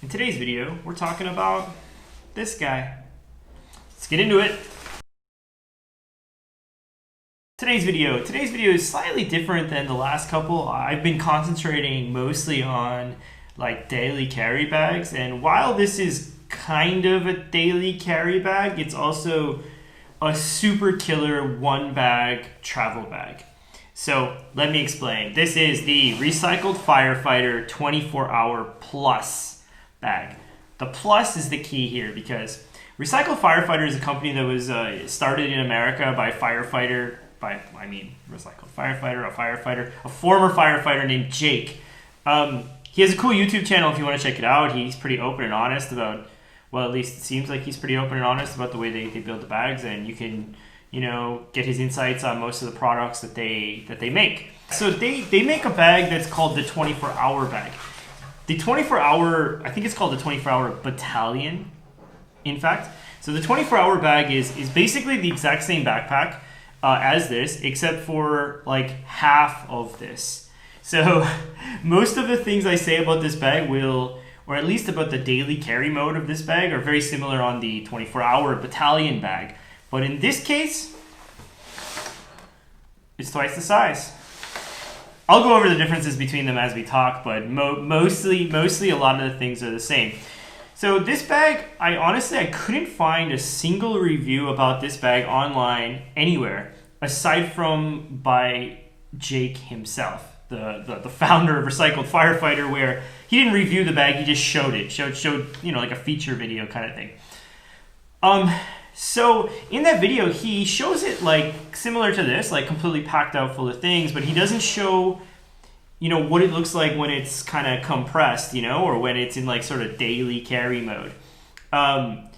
In today's video, we're talking about this guy. Let's get into it. Today's video is slightly different than the last couple. I've been concentrating mostly on like daily carry bags, and while this is kind of a daily carry bag, it's also a super killer one bag travel bag. So let me explain. This is the Recycled Firefighter 24-hour plus bag. The plus is the key here because Recycled Firefighter is a company that was started in America by Recycled Firefighter, a former firefighter named Jake. He has a cool YouTube channel if you want to check it out. He's pretty open and honest about, well, at least it seems like he's pretty open and honest about the way they build the bags, and you can, get his insights on most of the products that they make. So they make a bag that's called the 24-hour bag. The 24-hour, I think it's called the 24-hour battalion, in fact. So the 24-hour bag is basically the exact same backpack as this, except for like half of this. So most of the things I say about this bag will, or at least about the daily carry mode of this bag, are very similar on the 24-hour battalion bag. But in this case, it's twice the size. I'll go over the differences between them as we talk, but mostly a lot of the things are the same. So this bag, I couldn't find a single review about this bag online anywhere, aside from by Jake himself, the founder of Recycled Firefighter, where he didn't review the bag, he just showed it, like a feature video kind of thing. So in that video, he shows it like similar to this, like completely packed out full of things, but he doesn't show, what it looks like when it's kind of compressed, or when it's in like sort of daily carry mode. I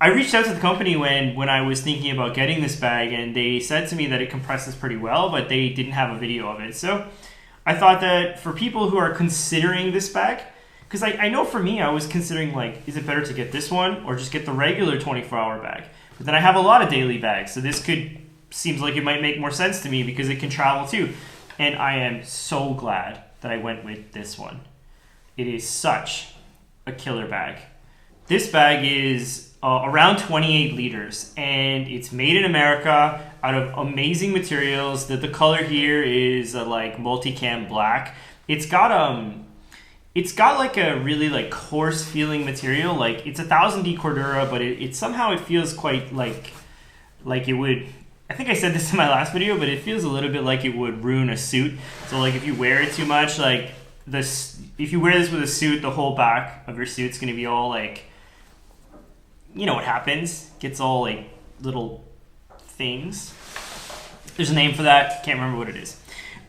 reached out to the company when I was thinking about getting this bag, and they said to me that it compresses pretty well, but they didn't have a video of it. So I thought that for people who are considering this bag, because I know for me, I was considering like, is it better to get this one or just get the regular 24-hour bag? But then I have a lot of daily bags, so this seems like it might make more sense to me because it can travel too. And I am so glad that I went with this one. It is such a killer bag. This bag is around 28 liters, and it's made in America out of amazing materials. The color here is like multicam black. It's got like a really like coarse feeling material. Like it's 1000D Cordura, but it somehow it feels quite like it would. I think I said this in my last video, but it feels a little bit like it would ruin a suit. So like if you wear it too much, like this, if you wear this with a suit, the whole back of your suit's gonna be all like, what happens? Gets all like little things. There's a name for that. Can't remember what it is.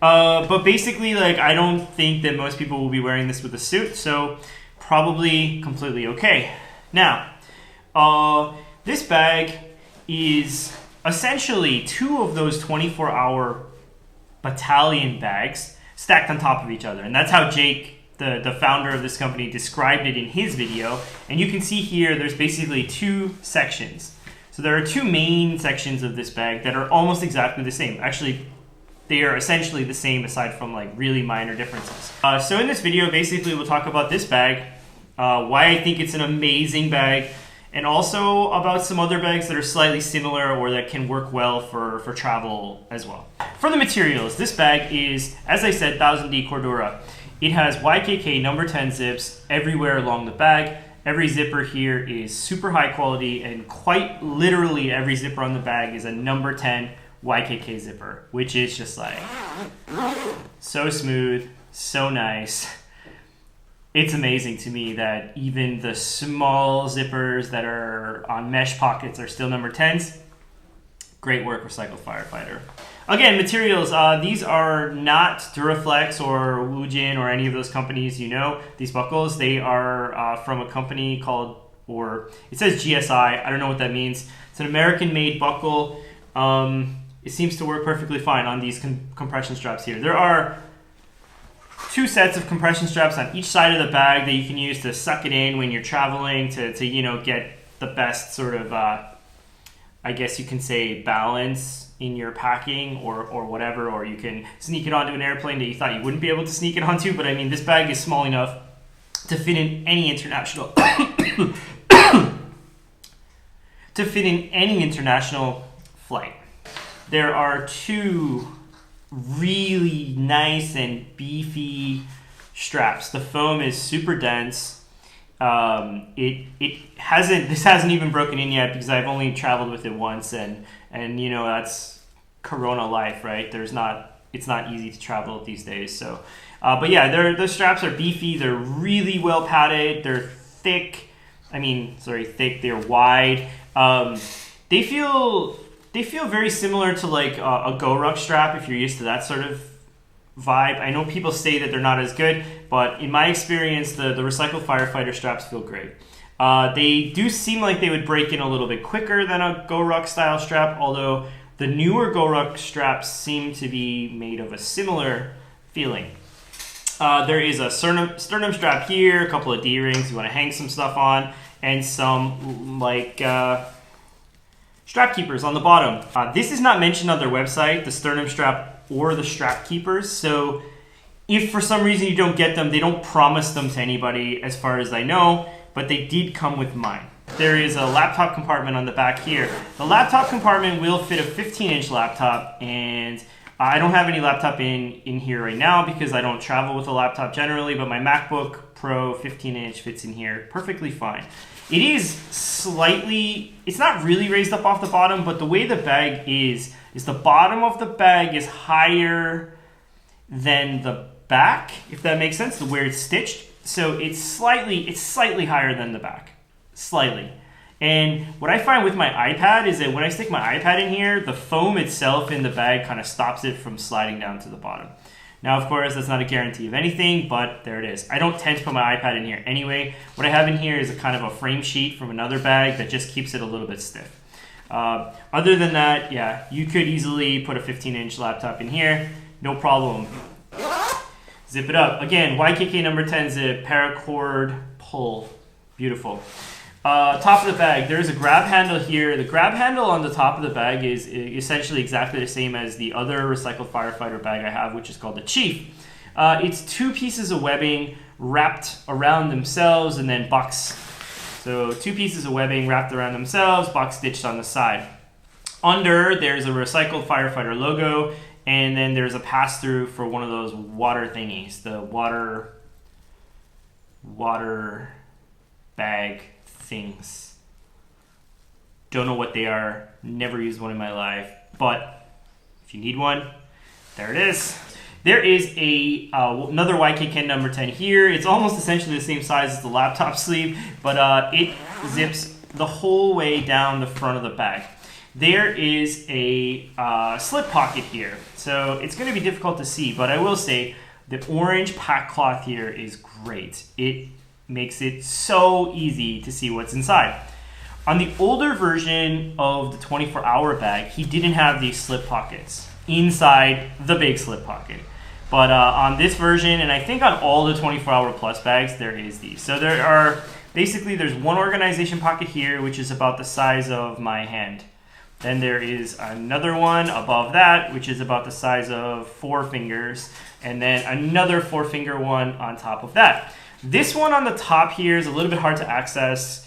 But basically, like, I don't think that most people will be wearing this with a suit, so probably completely okay. Now, this bag is essentially two of those 24-hour battalion bags stacked on top of each other, and that's how Jake, the founder of this company, described it in his video. And you can see here, there's basically two sections. So there are two main sections of this bag that are almost exactly the same. Actually, they are essentially the same aside from like really minor differences. So in this video, basically we'll talk about this bag, why I think it's an amazing bag, and also about some other bags that are slightly similar or that can work well for travel as well. For the materials, this bag is, as I said, 1000D Cordura. It has YKK number 10 zips everywhere along the bag. Every zipper here is super high quality, and quite literally every zipper on the bag is a number 10 YKK zipper, which is just like so smooth, so nice. It's amazing to me that even the small zippers that are on mesh pockets are still number 10s. Great work, Recycled Firefighter. Again, materials, these are not Duraflex or Woojin or any of those companies these buckles. They are from a company called, or it says GSI, I don't know what that means. It's an American-made buckle. It seems to work perfectly fine on these compression straps here. There are two sets of compression straps on each side of the bag that you can use to suck it in when you're traveling to get the best sort of, I guess you can say, balance in your packing or whatever, or you can sneak it onto an airplane that you thought you wouldn't be able to sneak it onto. But I mean, this bag is small enough to fit in any international to fit in any international flight. There are two really nice and beefy straps. The foam is super dense. This hasn't even broken in yet because I've only traveled with it once, and you know, that's Corona life, right? It's not easy to travel these days. So, but yeah, the straps are beefy. They're really well padded. They're thick. Thick. They're wide. They feel very similar to like a GoRuck strap if you're used to that sort of vibe. I know people say that they're not as good, but in my experience, the Recycled Firefighter straps feel great. They do seem like they would break in a little bit quicker than a GoRuck style strap, although the newer GoRuck straps seem to be made of a similar feeling. There is a sternum strap here, a couple of D-rings you want to hang some stuff on, and some like strap keepers on the bottom. This is not mentioned on their website, the sternum strap or the strap keepers. So if for some reason you don't get them, they don't promise them to anybody as far as I know, but they did come with mine. There is a laptop compartment on the back here. The laptop compartment will fit a 15-inch laptop, and I don't have any laptop in here right now because I don't travel with a laptop generally, but my MacBook Pro 15-inch fits in here perfectly fine. It is slightly, it's not really raised up off the bottom, but the way the bag is the bottom of the bag is higher than the back, if that makes sense, where it's stitched. So it's slightly higher than the back, slightly. And what I find with my iPad is that when I stick my iPad in here, the foam itself in the bag kind of stops it from sliding down to the bottom. Now, of course, that's not a guarantee of anything, but there it is. I don't tend to put my iPad in here anyway. What I have in here is a kind of a frame sheet from another bag that just keeps it a little bit stiff. Other than that, yeah, you could easily put a 15-inch laptop in here, no problem. Zip it up. Again, YKK number 10 zip, paracord pull. Beautiful. Top of the bag, there's a grab handle here. The grab handle on the top of the bag is essentially exactly the same as the other Recycled Firefighter bag I have, which is called the Chief. It's two pieces of webbing wrapped around themselves and then box. So two pieces of webbing wrapped around themselves, box stitched on the side. Under, there's a Recycled Firefighter logo, and then there's a pass-through for one of those water thingies, the water bag things. Don't know what they are, never used one in my life, but if you need one, there it is. There is another YKK number 10 here. It's almost essentially the same size as the laptop sleeve, but it zips the whole way down the front of the bag. There is a slip pocket here, so it's going to be difficult to see, but I will say the orange pack cloth here is great. It makes it so easy to see what's inside. On the older version of the 24-hour bag, he didn't have these slip pockets inside the big slip pocket. But on this version, and I think on all the 24-hour plus bags, there is these. So there's one organization pocket here, which is about the size of my hand. Then there is another one above that, which is about the size of 4 fingers, and then another 4-finger one on top of that. This one on the top here is a little bit hard to access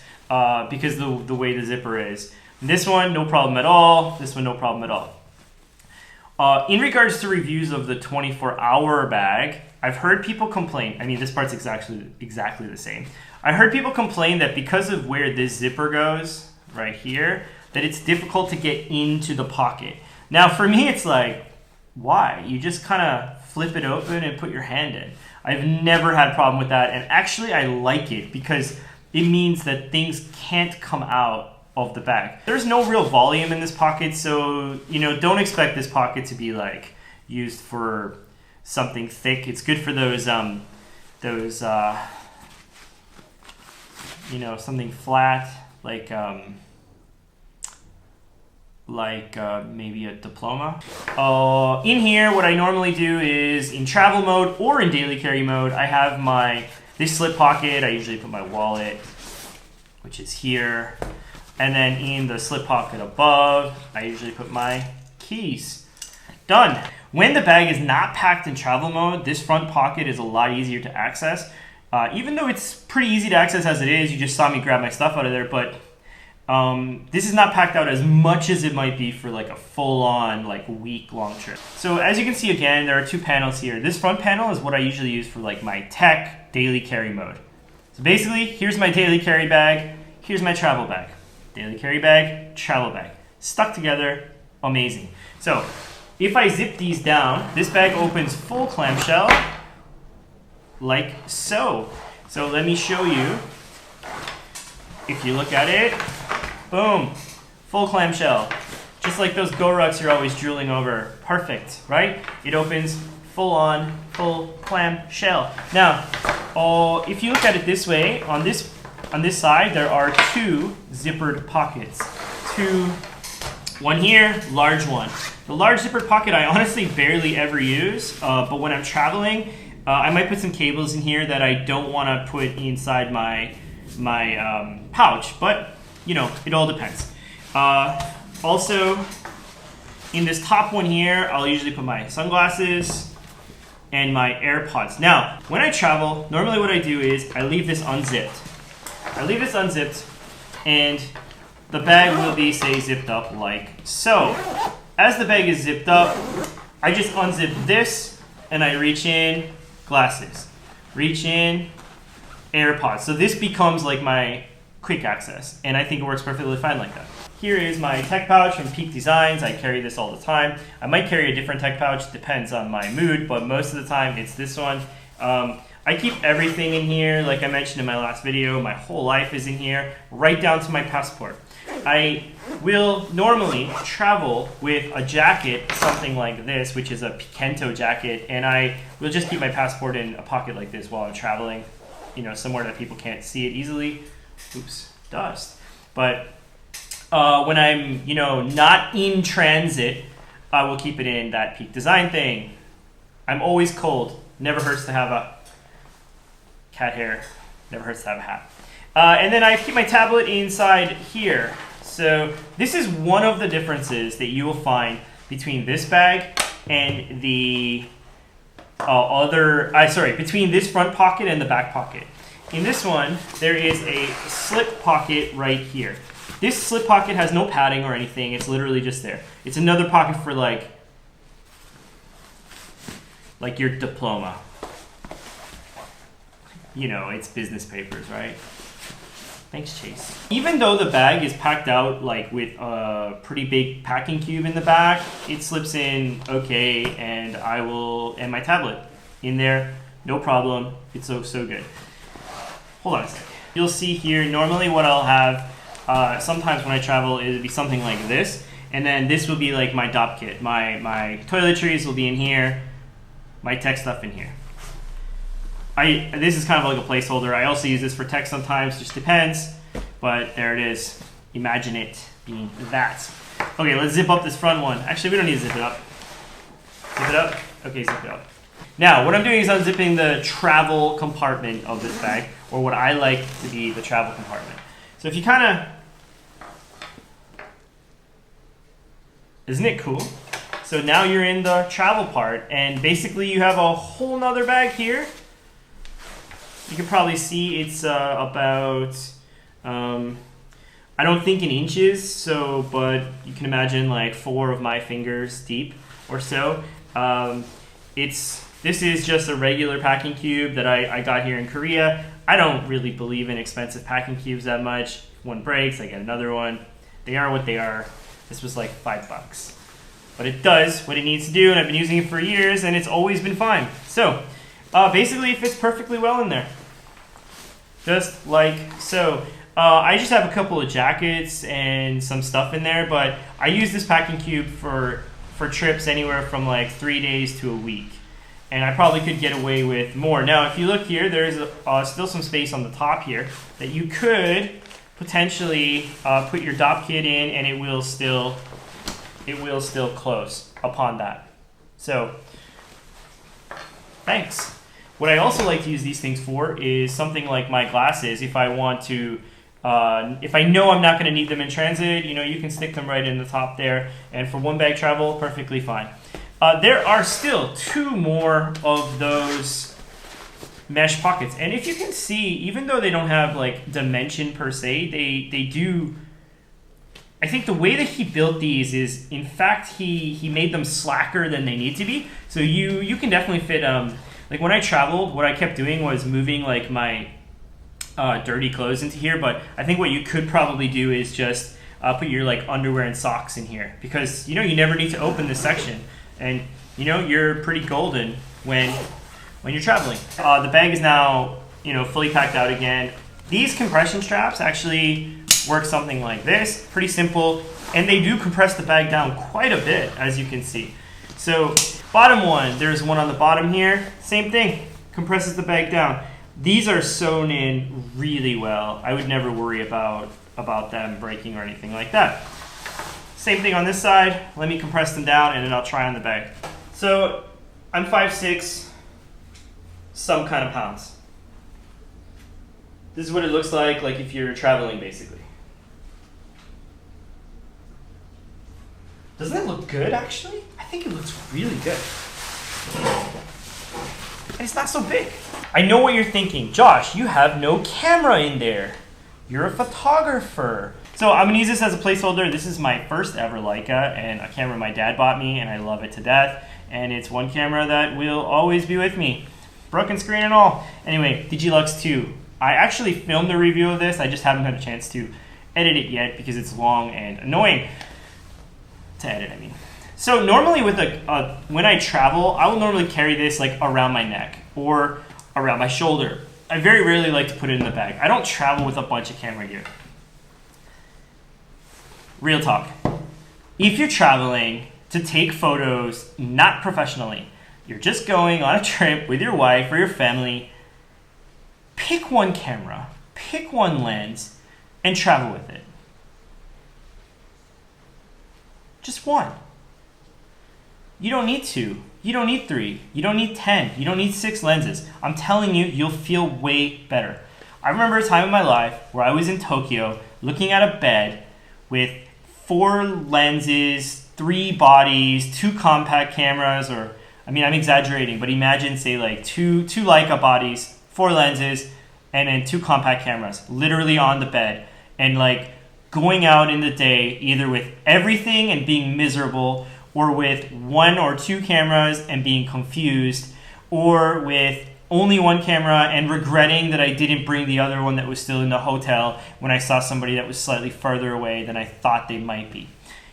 because the way the zipper is. This one, no problem at all. This one, no problem at all. In regards to reviews of the 24-hour bag, I've heard people complain. I mean, this part's exactly the same. I heard people complain that because of where this zipper goes, right here, that it's difficult to get into the pocket. Now, for me, it's like, why? You just kind of flip it open and put your hand in. I've never had a problem with that, and actually I like it because it means that things can't come out of the bag. There's no real volume in this pocket, so don't expect this pocket to be like used for something thick. It's good for those something flat like maybe a diploma. In here, what I normally do is in travel mode or in daily carry mode, I have this slip pocket. I usually put my wallet, which is here. And then in the slip pocket above, I usually put my keys. Done. When the bag is not packed in travel mode, this front pocket is a lot easier to access. Even though it's pretty easy to access as it is, you just saw me grab my stuff out of there, but this is not packed out as much as it might be for like a full-on like week-long trip. So as you can see again, there are two panels here. This front panel is what I usually use for like my tech daily carry mode. So basically, here's my daily carry bag, here's my travel bag. Daily carry bag, travel bag. Stuck together, amazing. So if I zip these down, this bag opens full clamshell like so. So let me show you. If you look at it, boom, full clamshell. Just like those Go Rucks you're always drooling over. Perfect, right? It opens full on, full clamshell. Now, if you look at it this way, on this side, there are two zippered pockets. One here, large one. The large zippered pocket I honestly barely ever use, but when I'm traveling, I might put some cables in here that I don't want to put inside my pouch, but you know, it all depends. Also, in this top one here, I'll usually put my sunglasses and my AirPods. Now, when I travel, normally what I do is I leave this unzipped. And the bag will be, say, zipped up like so. As the bag is zipped up, I just unzip this and I reach in, glasses. Reach in, AirPods. So this becomes like my quick access, and I think it works perfectly fine like that. Here is my tech pouch from Peak Designs. I carry this all the time. I might carry a different tech pouch, depends on my mood, but most of the time it's this one. I keep everything in here, like I mentioned in my last video. My whole life is in here, right down to my passport. I will normally travel with a jacket, something like this, which is a Piquento jacket, and I will just keep my passport in a pocket like this while I'm traveling, you know, somewhere that people can't see it easily. Oops, dust. But when I'm, you know, not in transit, I will keep it in that Peak Design thing. I'm always cold. Never hurts to have a cat hair. Never hurts to have a hat. And then I keep my tablet inside here. So this is one of the differences that you will find between this bag and the between this front pocket and the back pocket. In this one, there is a slip pocket right here. This slip pocket has no padding or anything. It's literally just there. It's another pocket for like your diploma. You know, it's business papers, right? Thanks, Chase. Even though the bag is packed out like with a pretty big packing cube in the back, it slips in okay, and and my tablet in there, no problem. It's so good. Hold on a sec. You'll see here, normally what I'll have, sometimes when I travel, it'll be something like this, and then this will be like my DOP kit. My toiletries will be in here, my tech stuff in here. This is kind of like a placeholder. I also use this for tech sometimes, just depends, but there it is. Imagine it being that. Okay, let's zip up this front one. Actually, we don't need to zip it up. Zip it up? Okay, zip it up. Now, what I'm doing is unzipping the travel compartment of this bag, or what I like to be the travel compartment. So if you kind of... Isn't it cool? So now you're in the travel part, and basically you have a whole nother bag here. You can probably see it's about, I don't think in inches, but you can imagine like 4 of my fingers deep or so. This is just a regular packing cube that I got here in Korea. I don't really believe in expensive packing cubes that much. If one breaks, I get another one. They are what they are. This was like $5. But it does what it needs to do, and I've been using it for years, and it's always been fine. So, basically it fits perfectly well in there. Just like so. I just have a couple of jackets and some stuff in there, but I use this packing cube for trips anywhere from like 3 days to a week. And I probably could get away with more. Now, if you look here, there's still some space on the top here that you could potentially put your DOP kit in, and it will still close upon that. So, thanks. What I also like to use these things for is something like my glasses. If I want to, if I know I'm not going to need them in transit, you know, you can stick them right in the top there. And for one bag travel, perfectly fine. There are still 2 more of those mesh pockets. And if you can see, even though they don't have like dimension per se, they do. I think the way that he built these is, in fact, he made them slacker than they need to be. So you can definitely fit. Like when I traveled, what I kept doing was moving like my dirty clothes into here. But I think what you could probably do is just put your like underwear and socks in here, because you never need to open this section, and you're pretty golden when you're traveling. The bag is now fully packed out again. These compression straps actually work something like this, pretty simple, and they do compress the bag down quite a bit, as you can see. So bottom one, there's one on the bottom here, same thing, compresses the bag down. These are sewn in really well. I would never worry about them breaking or anything like that. Same thing on this side. Let me compress them down and then I'll try on the bag. So I'm 5'6", some kind of pounds. This is what it looks like if you're traveling, basically. Doesn't it look good, actually? I think it looks really good. And it's not so big. I know what you're thinking. Josh, you have no camera in there. You're a photographer. So I'm gonna use this as a placeholder. This is my first ever Leica and a camera my dad bought me, and I love it to death. And it's one camera that will always be with me. Broken screen and all. Anyway, Digilux 2. I actually filmed a review of this. I just haven't had a chance to edit it yet because it's long and annoying to edit, I mean. So normally with when I travel, I will normally carry this around my neck or around my shoulder. I very rarely like to put it in the bag. I don't travel with a bunch of camera gear. Real talk. If you're traveling to take photos, not professionally, you're just going on a trip with your wife or your family, pick one camera, pick one lens, and travel with it. Just one. You don't need 2. You don't need 3. You don't need 10. You don't need 6 lenses. I'm telling you, you'll feel way better. I remember a time in my life where I was in Tokyo looking at a bed with 4 lenses, 3 bodies, 2 compact cameras, or I'm exaggerating, but imagine say two Leica bodies, 4 lenses, and then 2 compact cameras, literally on the bed, and going out in the day either with everything and being miserable, or with 1 or 2 cameras and being confused, or with only 1 camera and regretting that I didn't bring the other one that was still in the hotel when I saw somebody that was slightly further away than I thought they might be.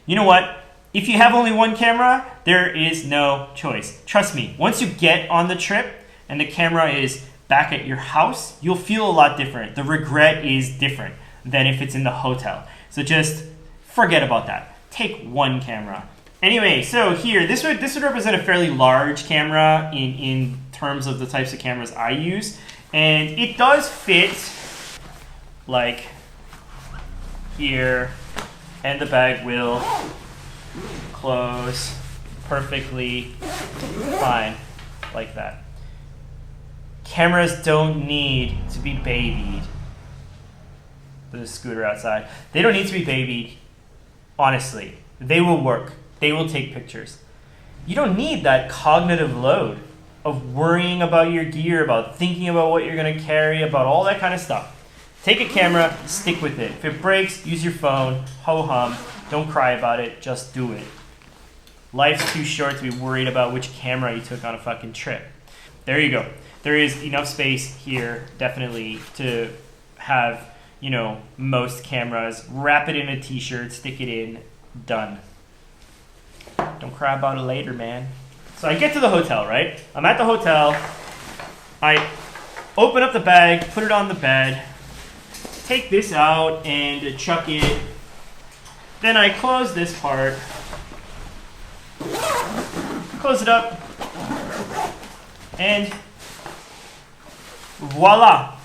You know what? If you have only 1 camera, there is no choice. Trust me, once you get on the trip and the camera is back at your house, you'll feel a lot different. The regret is different than if it's in the hotel. So just forget about that. Take 1 camera. Anyway, so here, this would represent a fairly large camera in terms of the types of cameras I use. And it does fit here, and the bag will close perfectly fine like that. Cameras don't need to be babied. There's a scooter outside. They don't need to be babied, honestly. They will work. They will take pictures. You don't need that cognitive load of worrying about your gear, about thinking about what you're going to carry, about all that kind of stuff. Take a camera, stick with it. If it breaks, use your phone, ho-hum. Don't cry about it, just do it. Life's too short to be worried about which camera you took on a fucking trip. There you go. There is enough space here, definitely, to have, most cameras. Wrap it in a t-shirt, stick it in, done. Don't cry about it later, man. So I get to the hotel, right? I'm at the hotel. I open up the bag, put it on the bed, take this out and chuck it. Then I close this part, close it up, and voila!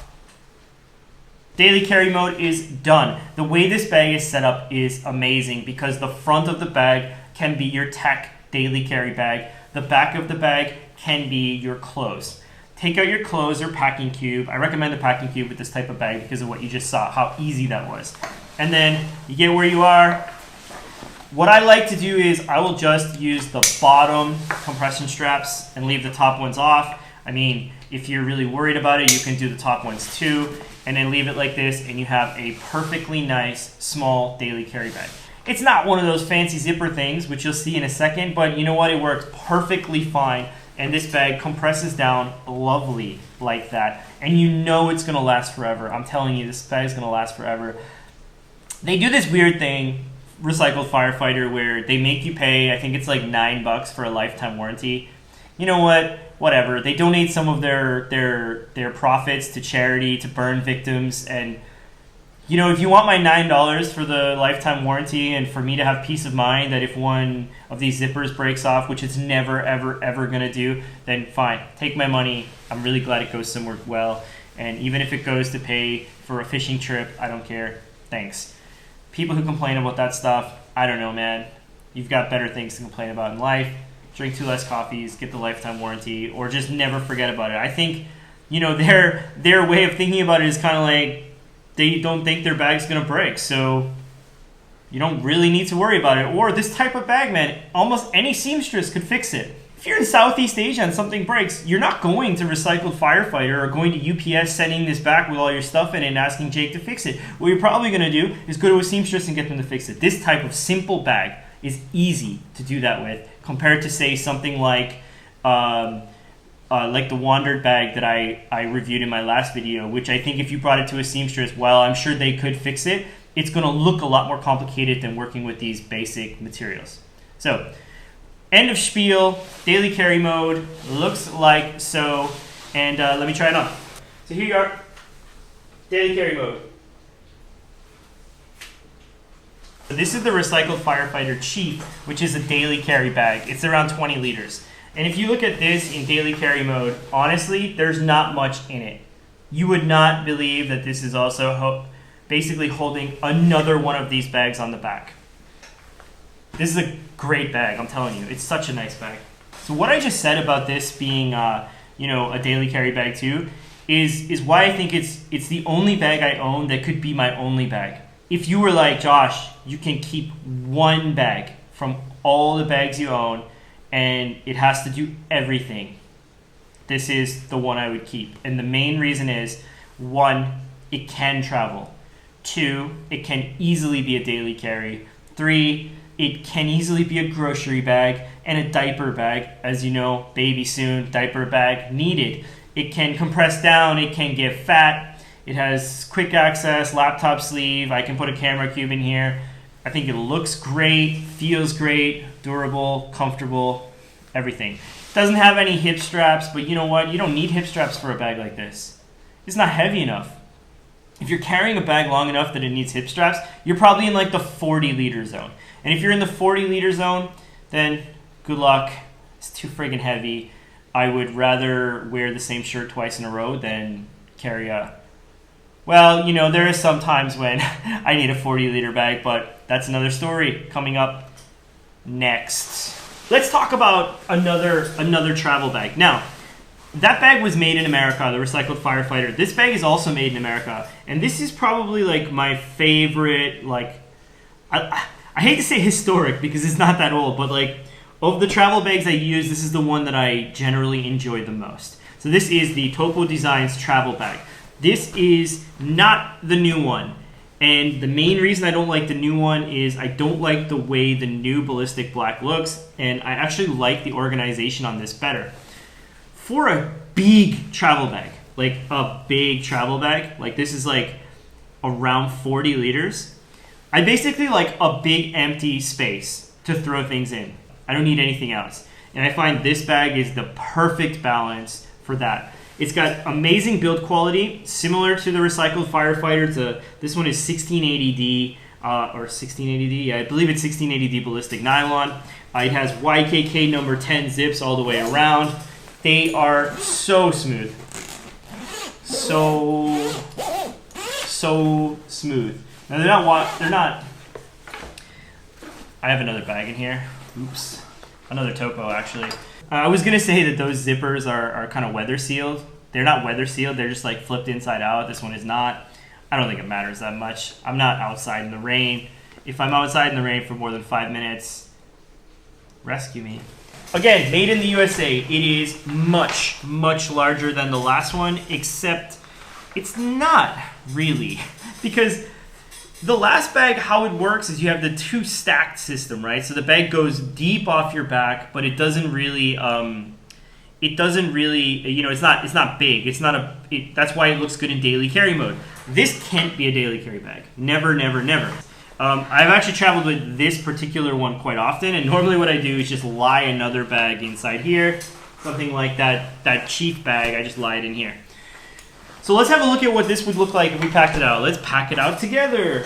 Daily carry mode is done. The way this bag is set up is amazing because the front of the bag can be your tech daily carry bag. The back of the bag can be your clothes. Take out your clothes or packing cube. I recommend the packing cube with this type of bag because of what you just saw, how easy that was. And then you get where you are. What I like to do is I will just use the bottom compression straps and leave the top ones off. If you're really worried about it, you can do the top ones too, and then leave it like this, and you have a perfectly nice, small daily carry bag. It's not one of those fancy zipper things, which you'll see in a second, but you know what? It works perfectly fine, and this bag compresses down lovely like that, and you know it's going to last forever. I'm telling you, this bag is going to last forever. They do this weird thing, Recycled Firefighter, where they make you pay, I think it's like $9 for a lifetime warranty. You know what? Whatever. They donate some of their profits to charity, to burn victims, and you know, if you want my $9 for the lifetime warranty and for me to have peace of mind that if one of these zippers breaks off, which it's never, ever, ever going to do, then fine. Take my money. I'm really glad it goes somewhere well. And even if it goes to pay for a fishing trip, I don't care. Thanks. People who complain about that stuff, I don't know, man. You've got better things to complain about in life. Drink 2 less coffees, get the lifetime warranty, or just never forget about it. I think, you know, their way of thinking about it is kind of like, they don't think their bag's going to break, so you don't really need to worry about it. Or this type of bag, man, almost any seamstress could fix it. If you're in Southeast Asia and something breaks, you're not going to Recycled Firefighter or going to UPS, sending this back with all your stuff in it and asking Jake to fix it. What you're probably going to do is go to a seamstress and get them to fix it. This type of simple bag is easy to do that with, compared to, say, something like the Wandered bag that I reviewed in my last video, which I think if you brought it to a seamstress, while I'm sure they could fix it, it's going to look a lot more complicated than working with these basic materials. So, end of spiel, daily carry mode, looks like so, and let me try it on. So here you are, daily carry mode. So this is the Recycled Firefighter Cheap, which is a daily carry bag. It's around 20 liters. And if you look at this in daily carry mode, honestly, there's not much in it. You would not believe that this is also basically holding another one of these bags on the back. This is a great bag, I'm telling you. It's such a nice bag. So what I just said about this being, a daily carry bag too, is why I think it's the only bag I own that could be my only bag. If you were like, Josh, you can keep one bag from all the bags you own, and it has to do everything, this is the one I would keep. And the main reason is, 1, it can travel. 2, it can easily be a daily carry. 3, it can easily be a grocery bag and a diaper bag. As you know, baby soon, diaper bag needed. It can compress down, it can get fat. It has quick access, laptop sleeve. I can put a camera cube in here. I think it looks great, feels great, durable, comfortable, everything. Doesn't have any hip straps, but you know what? You don't need hip straps for a bag like this. It's not heavy enough. If you're carrying a bag long enough that it needs hip straps, you're probably in like the 40 liter zone. And if you're in the 40 liter zone, then good luck. It's too friggin' heavy. I would rather wear the same shirt twice in a row than carry a... Well, you know, there are some times when I need a 40 liter bag, but that's another story coming up next. Let's talk about another travel bag. Now, that bag was made in America, the Recycled Firefighter. This bag is also made in America, and this is probably like my favorite, like, I hate to say historic because it's not that old, but like of the travel bags I use, this is the one that I generally enjoy the most. So this is the Topo Designs Travel Bag. This is not the new one. And the main reason I don't like the new one is I don't like the way the new ballistic black looks, and I actually like the organization on this better. For a big travel bag, like a big travel bag, like this is like around 40 liters, I basically like a big empty space to throw things in. I don't need anything else. And I find this bag is the perfect balance for that. It's got amazing build quality, similar to the Recycled Firefighter. This one is 1680D, or 1680D, yeah, I believe it's 1680D ballistic nylon. It has YKK number 10 zips all the way around. They are so smooth. So smooth. Now they're not, I have another bag in here. Oops. Another Topo, actually. I was going to say that those zippers are kind of weather sealed. They're not weather sealed. They're just like flipped inside out. This one is not. I don't think it matters that much. I'm not outside in the rain. If I'm outside in the rain for more than 5 minutes, rescue me. Again, made in the USA. It is much, much larger than the last one, except it's not really. Because the last bag, how it works is you have the two stacked system, right? So the bag goes deep off your back, but it doesn't really, it's not big. It's not that's why it looks good in daily carry mode. This can't be a daily carry bag. Never, never, never. I've actually traveled with this particular one quite often, and normally what I do is just lie another bag inside here, something like that chief bag. I just lie it in here. So let's have a look at what this would look like if we packed it out. Let's pack it out together.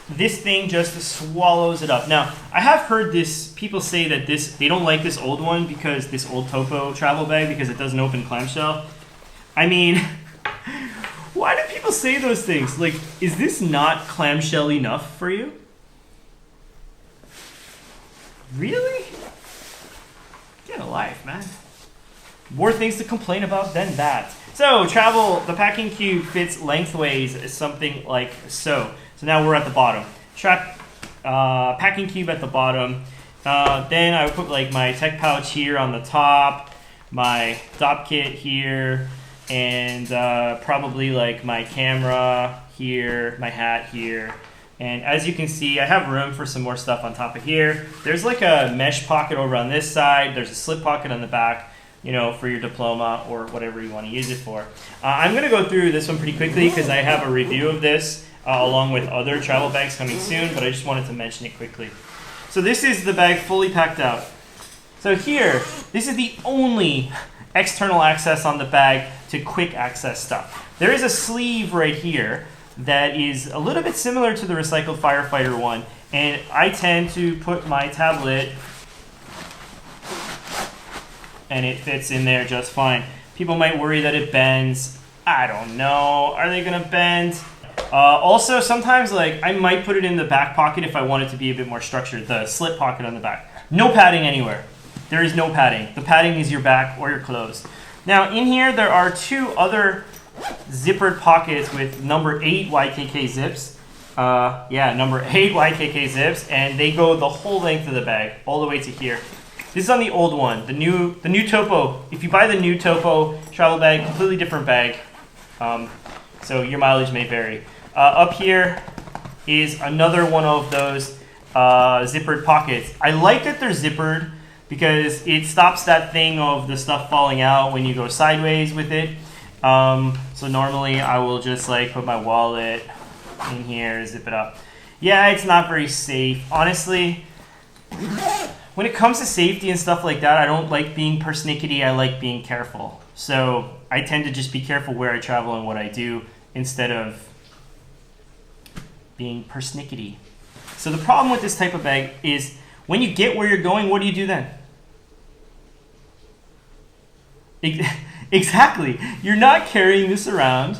This thing just swallows it up. Now, I have heard people say that they don't like this old one because this old Topo travel bag because it doesn't open clamshell. I mean, why do people say those things? Like, is this not clamshell enough for you? Really? Get a life, man. More things to complain about than that. So, the packing cube fits lengthways something like so. So now we're at the bottom. Packing cube at the bottom. Then I would put like my tech pouch here on the top, my DOP kit here, and probably like my camera here, my hat here. And as you can see, I have room for some more stuff on top of here. There's like a mesh pocket over on this side. There's a slip pocket on the back, for your diploma or whatever you want to use it for. I'm going to go through this one pretty quickly because I have a review of this along with other travel bags coming soon, but I just wanted to mention it quickly. So this is the bag fully packed out. So here, this is the only external access on the bag to quick access stuff. There is a sleeve right here that is a little bit similar to the Recycled Firefighter one, and I tend to put my tablet and it fits in there just fine. People might worry that it bends. I don't know. Are they gonna bend? Also, sometimes I might put it in the back pocket if I want it to be a bit more structured, the slip pocket on the back. No padding anywhere. There is no padding. The padding is your back or your clothes. Now, in here, there are two other zippered pockets with number 8 YKK zips. Number 8 YKK zips, and they go the whole length of the bag, all the way to here. This is on the old one, the new Topo. If you buy the new Topo travel bag, completely different bag. So your mileage may vary. Up here is another one of those zippered pockets. I like that they're zippered because it stops that thing of the stuff falling out when you go sideways with it. So normally I will just put my wallet in here, zip it up. Yeah, it's not very safe. Honestly, when it comes to safety and stuff like that, I don't like being persnickety. I like being careful. So I tend to just be careful where I travel and what I do instead of being persnickety. So the problem with this type of bag is when you get where you're going, what do you do then? Exactly. You're not carrying this around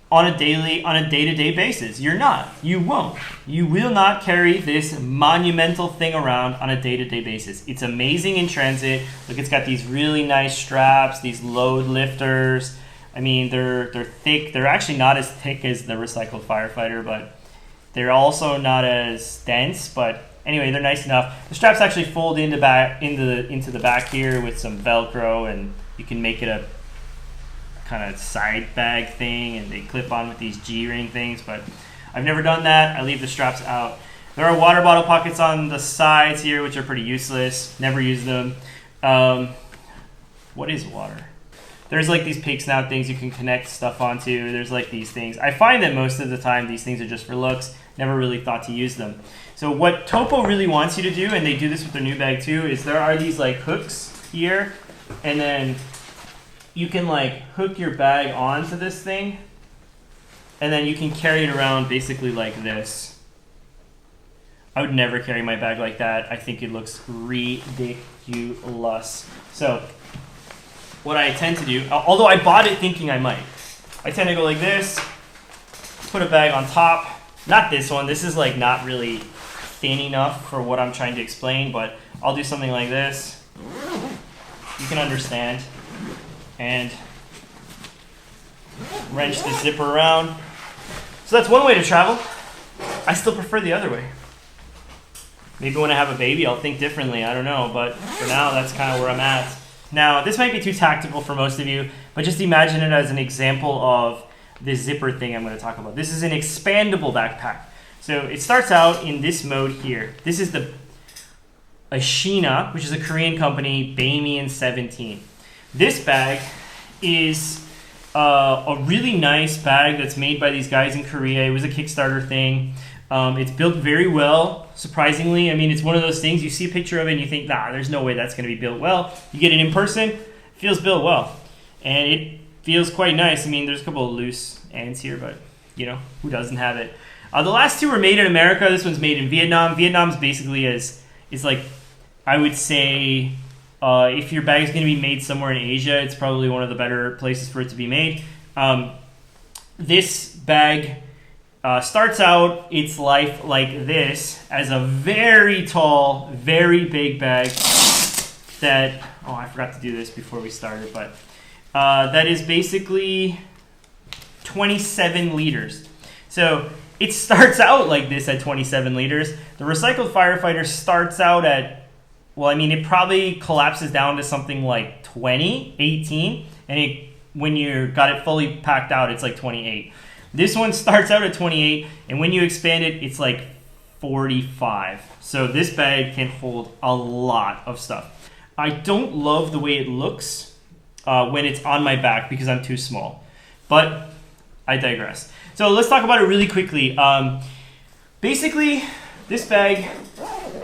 on a day-to-day basis. You're not. You won't. You will not carry this monumental thing around on a day-to-day basis. It's amazing in transit. Look, it's got these really nice straps, these load lifters. I mean, they're thick. They're actually not as thick as the Recycled Firefighter, but they're also not as dense. But anyway, they're nice enough. The straps actually fold into the back here with some Velcro, and you can make it a kind of side bag thing, and they clip on with these G-ring things, but I've never done that. I leave the straps out. There are water bottle pockets on the sides here, which are pretty useless. Never use them. What is water? There's these pig snout things you can connect stuff onto. There's these things. I find that most of the time these things are just for looks. Never really thought to use them. So what Topo really wants you to do, and they do this with their new bag too, is there are these hooks here, and then you can hook your bag onto this thing, and then you can carry it around basically like this. I would never carry my bag like that. I think it looks ridiculous. So what I tend to do, although I bought it thinking I might, I tend to go like this, put a bag on top. Not this one. This is not really thin enough for what I'm trying to explain, but I'll do something like this. You can understand. And wrench the zipper around. So that's one way to travel. I still prefer the other way. Maybe when I have a baby, I'll think differently. I don't know. But for now, that's kind of where I'm at. Now, this might be too tactical for most of you, but just imagine it as an example of this zipper thing I'm going to talk about. This is an expandable backpack. So it starts out in this mode here. This is the Eshena, which is a Korean company, Bamian 17. This bag is a really nice bag that's made by these guys in Korea. It was a Kickstarter thing. It's built very well, surprisingly. I mean, it's one of those things, you see a picture of it and you think, nah, there's no way that's going to be built well. You get it in person, it feels built well. And it feels quite nice. I mean, there's a couple of loose ends here, but, you know, who doesn't have it? The last two were made in America. This one's made in Vietnam. Vietnam's basically is like, I would say, if your bag is going to be made somewhere in Asia, it's probably one of the better places for it to be made. This bag starts out its life like this, as a very tall, very big bag that, oh, I forgot to do this before we started, but that is basically 27 liters. So it starts out like this at 27 liters. The Recycled Firefighter starts out at, well, I mean, it probably collapses down to something like 20, 18, and when you got it fully packed out, it's like 28. This one starts out at 28, and when you expand it, it's like 45. So this bag can hold a lot of stuff. I don't love the way it looks when it's on my back because I'm too small, but I digress. So let's talk about it really quickly. Basically, this bag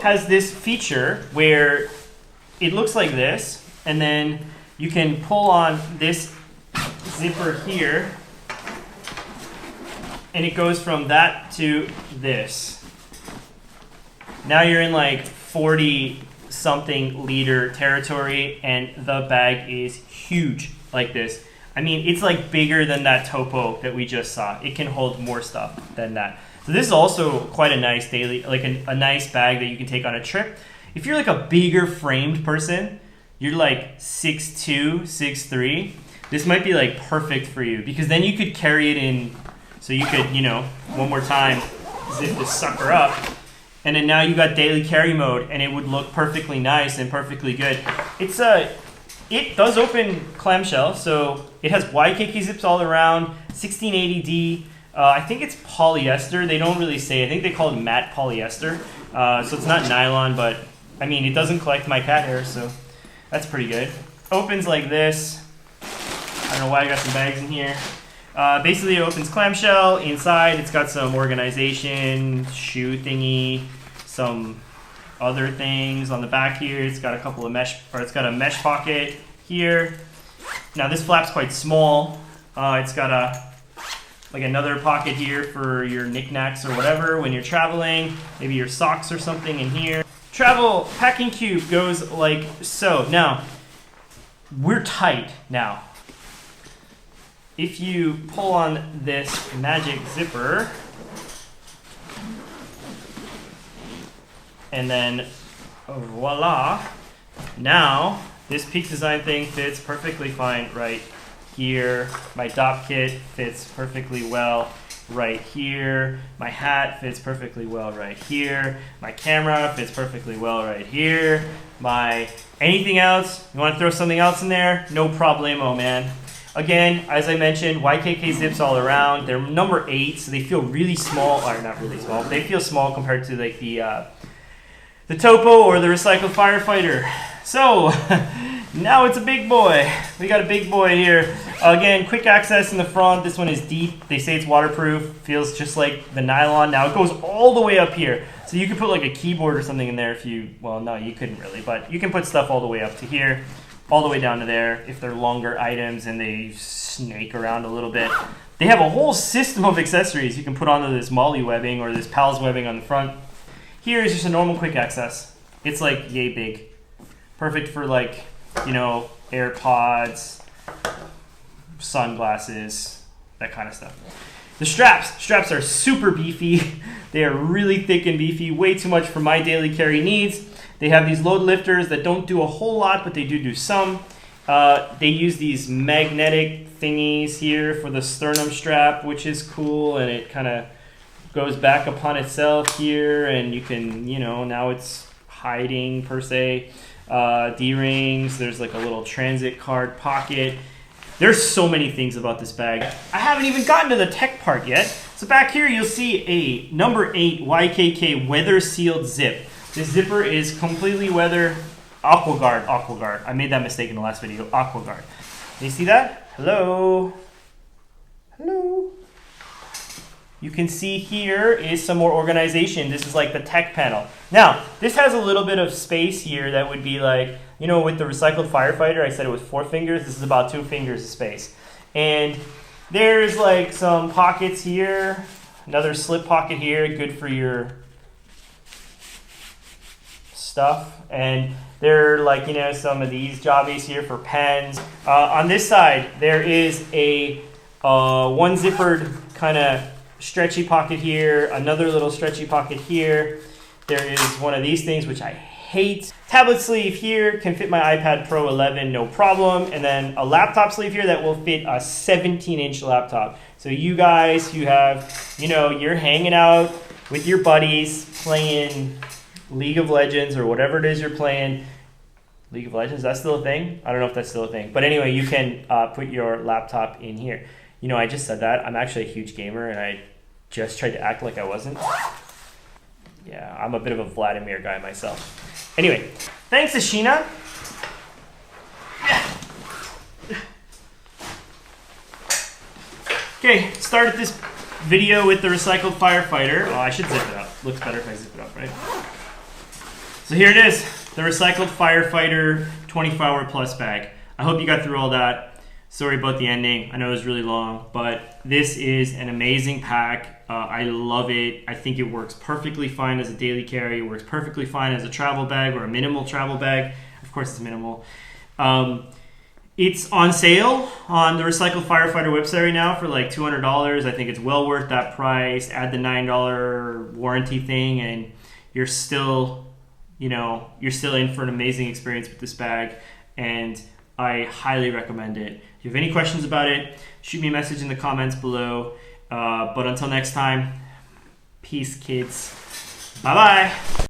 has this feature where it looks like this, and then you can pull on this zipper here, and it goes from that to this. Now you're in like 40 something liter territory, and the bag is huge like this. I mean, it's like bigger than that Topo that we just saw. It can hold more stuff than that. So this is also quite a nice daily, like a nice bag that you can take on a trip. If you're like a bigger framed person, you're like 6'2", 6'3", this might be like perfect for you, because then you could carry it in. So you could, you know, one more time, zip this sucker up, and then now you got daily carry mode, and it would look perfectly nice and perfectly good. It does open clamshell, so it has YKK zips all around, 1680D. I think it's polyester. They don't really say. I think they call it matte polyester. So it's not nylon, but I mean, it doesn't collect my cat hair, so that's pretty good. Opens like this. I don't know why I got some bags in here. Basically, it opens clamshell. Inside, it's got some organization, shoe thingy, some other things on the back here. It's got a couple of it's got a mesh pocket here. Now this flap's quite small. It's got like another pocket here for your knickknacks or whatever when you're traveling. Maybe your socks or something in here. Travel packing cube goes like so. Now, we're tight now. If you pull on this magic zipper, and then voila, now this Peak Design thing fits perfectly fine right here. My DOP kit fits perfectly well right here. My hat fits perfectly well right here. My camera fits perfectly well right here. Anything else, you want to throw something else in there? No problemo, man. Again, as I mentioned, YKK zips all around. They're number 8, so they feel really small, or not really small, but they feel small compared to like the Topo or the Recycled Firefighter. So now it's a big boy. We got a big boy here. Again, quick access in the front. This one is deep. They say it's waterproof. Feels just like the nylon. Now it goes all the way up here. So you could put like a keyboard or something in there if you, well, no, you couldn't really, but you can put stuff all the way up to here, all the way down to there if they're longer items and they snake around a little bit. They have a whole system of accessories you can put onto this Molly webbing or this PALS webbing on the front. Here is just a normal quick access. It's like yay big. Perfect for like, you know, AirPods, sunglasses, that kind of stuff. The straps are super beefy. They are really thick and beefy, way too much for my daily carry needs. They have these load lifters that don't do a whole lot, but they do some. They use these magnetic thingies here for the sternum strap, which is cool, and it kind of goes back upon itself here, and you can, now it's hiding per se. D-rings, there's like a little transit card pocket. There's so many things about this bag. I haven't even gotten to the tech part yet. So back here you'll see a number 8 YKK weather sealed zip. This zipper is completely weather AquaGuard. I made that mistake in the last video. AquaGuard. You see that? Hello. You can see here is some more organization. This is like the tech panel. Now, this has a little bit of space here that would be like, with the Recycled Firefighter, I said it was 4 fingers. This is about 2 fingers of space. And there's like some pockets here, another slip pocket here, good for your stuff. And there are like, some of these jobbies here for pens. On this side, there is a one zippered kind of stretchy pocket here, another little stretchy pocket here. There is one of these things, which I hate. Tablet sleeve here, can fit my iPad Pro 11, no problem. And then a laptop sleeve here that will fit a 17-inch laptop. So you guys who have, you're hanging out with your buddies playing League of Legends or whatever it is you're playing. League of Legends, is that still a thing? I don't know if that's still a thing. But anyway, you can put your laptop in here. I just said that. I'm actually a huge gamer, and I just tried to act like I wasn't. Yeah, I'm a bit of a Vladimir guy myself. Anyway, thanks, Eshena. Okay, started this video with the Recycled Firefighter. Oh, I should zip it up. Looks better if I zip it up, right? So here it is, the Recycled Firefighter 24-hour plus bag. I hope you got through all that. Sorry about the ending. I know it was really long, but this is an amazing pack. I love it. I think it works perfectly fine as a daily carry. It works perfectly fine as a travel bag or a minimal travel bag. Of course, it's minimal. It's on sale on the Recycled Firefighter website right now for like $200. I think it's well worth that price. Add the $9 warranty thing, and you're still, you're still in for an amazing experience with this bag. And I highly recommend it. If you have any questions about it, shoot me a message in the comments below. But until next time, peace, kids. Bye-bye.